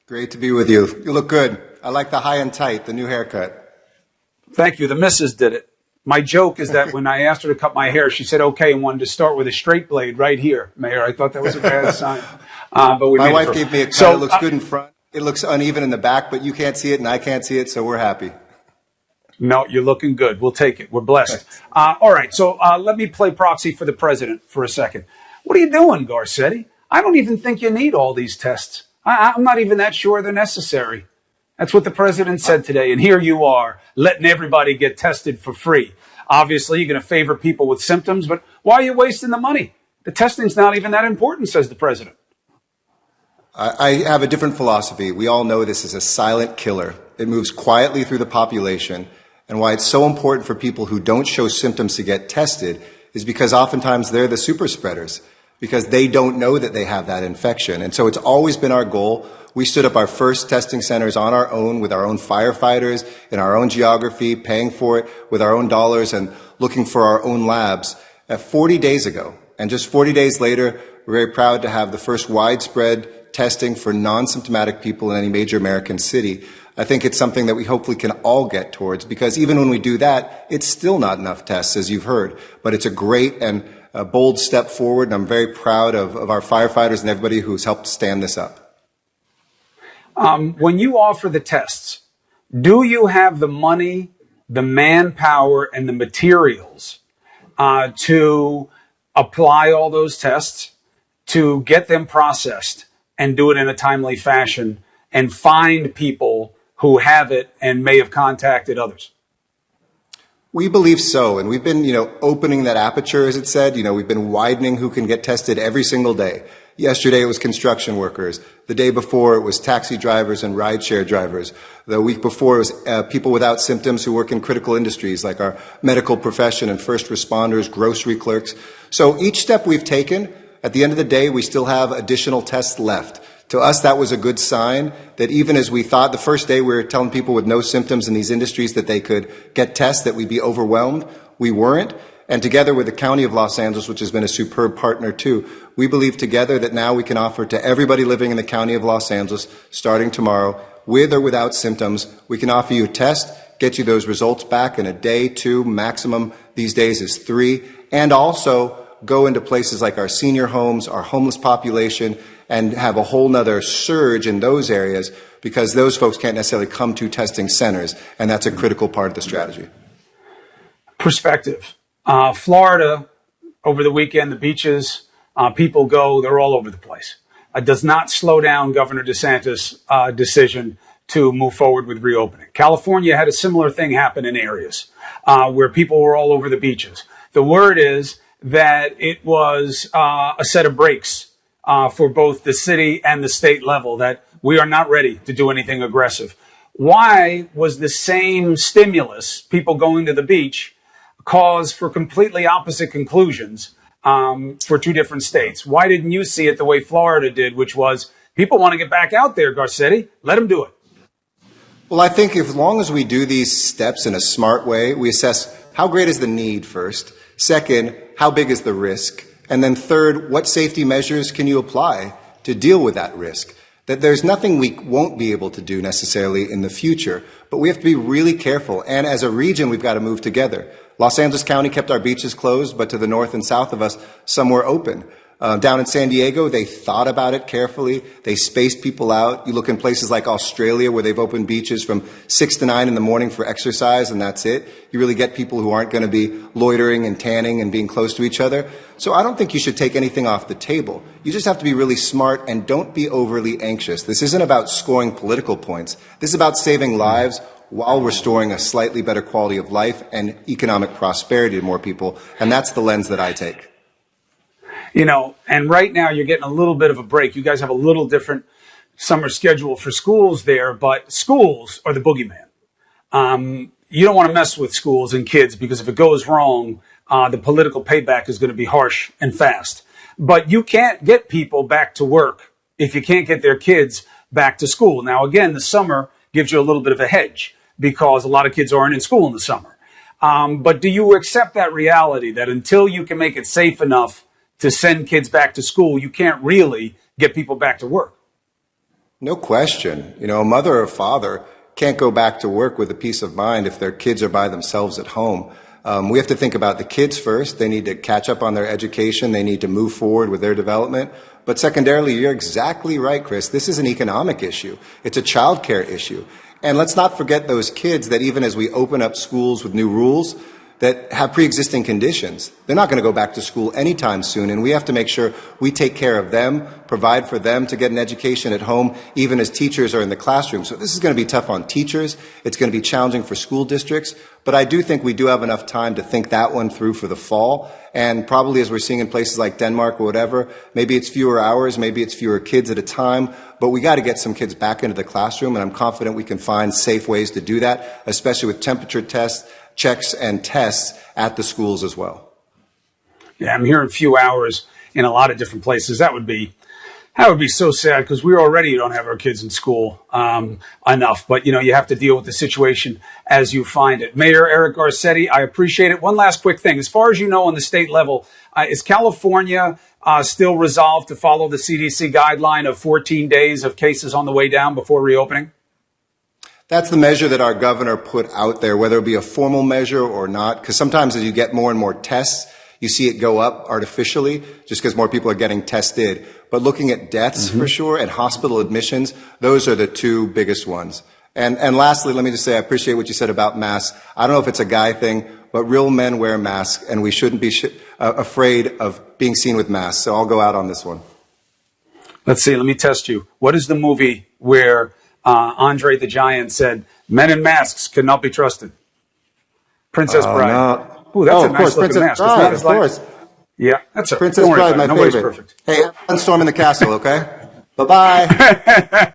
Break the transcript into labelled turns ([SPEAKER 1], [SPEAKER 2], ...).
[SPEAKER 1] Great to be with you. You look good. I like the high and tight, the new haircut.
[SPEAKER 2] Thank you. The missus did it. My joke is that when I asked her to cut my hair, she said okay and wanted to start with a straight blade right here, Mayor. I thought that was a bad sign. But
[SPEAKER 1] my wife gave me a cut. It looks good in front. It looks uneven in the back, but you can't see it and I can't see it, so we're happy.
[SPEAKER 2] No, you're looking good. We'll take it. We're blessed. All right, so let me play proxy for the president for a second. What are you doing, Garcetti? I don't even think you need all these tests. I'm not even that sure they're necessary. That's what the president said today, and here you are, letting everybody get tested for free. Obviously, you're going to favor people with symptoms, but why are you wasting the money? The testing's not even that important, says the president.
[SPEAKER 1] I have a different philosophy. We all know this is a silent killer. It moves quietly through the population, and why it's so important for people who don't show symptoms to get tested is because oftentimes they're the super spreaders, because they don't know that they have that infection. And so it's always been our goal. We stood up our first testing centers on our own with our own firefighters in our own geography, paying for it with our own dollars and looking for our own labs 40 days ago. And just 40 days later, we're very proud to have the first widespread testing for non-symptomatic people in any major American city. I think it's something that we hopefully can all get towards, because even when we do that, it's still not enough tests, as you've heard. But it's a great and a bold step forward, and I'm very proud of our firefighters and everybody who's helped stand this up.
[SPEAKER 2] When you offer the tests, do you have the money, the manpower, and the materials to apply all those tests, to get them processed and do it in a timely fashion and find people who have it and may have contacted others?
[SPEAKER 1] We believe so, and we've been, opening that aperture, as it said. We've been widening who can get tested every single day. Yesterday it was construction workers. The day before it was taxi drivers and rideshare drivers. The week before it was people without symptoms who work in critical industries like our medical profession and first responders, grocery clerks. So each step we've taken, at the end of the day, we still have additional tests left. To us, that was a good sign that even as we thought the first day we were telling people with no symptoms in these industries that they could get tests, that we'd be overwhelmed, we weren't. And together with the County of Los Angeles, which has been a superb partner too, we believe together that now we can offer to everybody living in the County of Los Angeles, starting tomorrow, with or without symptoms, we can offer you a test, get you those results back in a day, 2, maximum these days is 3, and also go into places like our senior homes, our homeless population, and have a whole nother surge in those areas, because those folks can't necessarily come to testing centers, and that's a critical part of the strategy.
[SPEAKER 2] Perspective. Florida, over the weekend, the beaches, people go, they're all over the place. It does not slow down Governor DeSantis' decision to move forward with reopening. California had a similar thing happen in areas where people were all over the beaches. The word is that it was a set of breaks for both the city and the state level, that we are not ready to do anything aggressive. Why was the same stimulus, people going to the beach, cause for completely opposite conclusions for two different states? Why didn't you see it the way Florida did, which was people want to get back out there, Garcetti, let them do it?
[SPEAKER 1] Well, I think as long as we do these steps in a smart way, we assess how great is the need first. Second, how big is the risk? And then third, what safety measures can you apply to deal with that risk? That there's nothing we won't be able to do necessarily in the future, but we have to be really careful. And as a region, we've got to move together. Los Angeles County kept our beaches closed, but to the north and south of us, some were open. Down in San Diego, they thought about it carefully. They spaced people out. You look in places like Australia, where they've opened beaches from 6 to 9 in the morning for exercise, and that's it. You really get people who aren't going to be loitering and tanning and being close to each other. So I don't think you should take anything off the table. You just have to be really smart and don't be overly anxious. This isn't about scoring political points. This is about saving lives while restoring a slightly better quality of life and economic prosperity to more people. And that's the lens that I take.
[SPEAKER 2] And right now you're getting a little bit of a break. You guys have a little different summer schedule for schools there, but schools are the boogeyman. You don't want to mess with schools and kids, because if it goes wrong, the political payback is going to be harsh and fast. But you can't get people back to work if you can't get their kids back to school. Now, again, the summer gives you a little bit of a hedge, because a lot of kids aren't in school in the summer. But do you accept that reality that until you can make it safe enough to send kids back to school, you can't really get people back to work?
[SPEAKER 1] No question. A mother or father can't go back to work with a peace of mind if their kids are by themselves at home. We have to think about the kids first. They need to catch up on their education. They need to move forward with their development. But secondarily, you're exactly right, Chris. This is an economic issue. It's a childcare issue. And let's not forget those kids that even as we open up schools with new rules, that have pre-existing conditions. They're not going to go back to school anytime soon, and we have to make sure we take care of them, provide for them to get an education at home, even as teachers are in the classroom. So this is going to be tough on teachers. It's going to be challenging for school districts, but I do think we do have enough time to think that one through for the fall, and probably as we're seeing in places like Denmark or whatever, maybe it's fewer hours, maybe it's fewer kids at a time, but we got to get some kids back into the classroom, and I'm confident we can find safe ways to do that, especially with temperature tests, checks and tests at the schools as well.
[SPEAKER 2] Yeah, I'm hearing few hours in a lot of different places. That would be so sad because we already don't have our kids in school enough. But, you have to deal with the situation as you find it. Mayor Eric Garcetti, I appreciate it. One last quick thing. As far as you know on the state level, is California still resolved to follow the CDC guideline of 14 days of cases on the way down before reopening?
[SPEAKER 1] That's the measure that our governor put out there, whether it be a formal measure or not, because sometimes as you get more and more tests, you see it go up artificially just because more people are getting tested. But looking at deaths for sure and hospital admissions, those are the two biggest ones. And lastly, let me just say I appreciate what you said about masks. I don't know if it's a guy thing, but real men wear masks, and we shouldn't be afraid of being seen with masks. So I'll go out on this one.
[SPEAKER 2] Let's see. Let me test you. What is the movie where Andre the Giant said, "Men in masks cannot be trusted"? Princess Bride.
[SPEAKER 1] No.
[SPEAKER 2] Ooh, that's a
[SPEAKER 1] of
[SPEAKER 2] nice
[SPEAKER 1] course,
[SPEAKER 2] looking
[SPEAKER 1] Princess
[SPEAKER 2] mask.
[SPEAKER 1] Bride, of course.
[SPEAKER 2] Yeah, that's a
[SPEAKER 1] Princess
[SPEAKER 2] don't worry
[SPEAKER 1] Bride,
[SPEAKER 2] about it.
[SPEAKER 1] my
[SPEAKER 2] Nobody's
[SPEAKER 1] favorite.
[SPEAKER 2] perfect.
[SPEAKER 1] Hey, I'm storming the castle, okay? Bye-bye.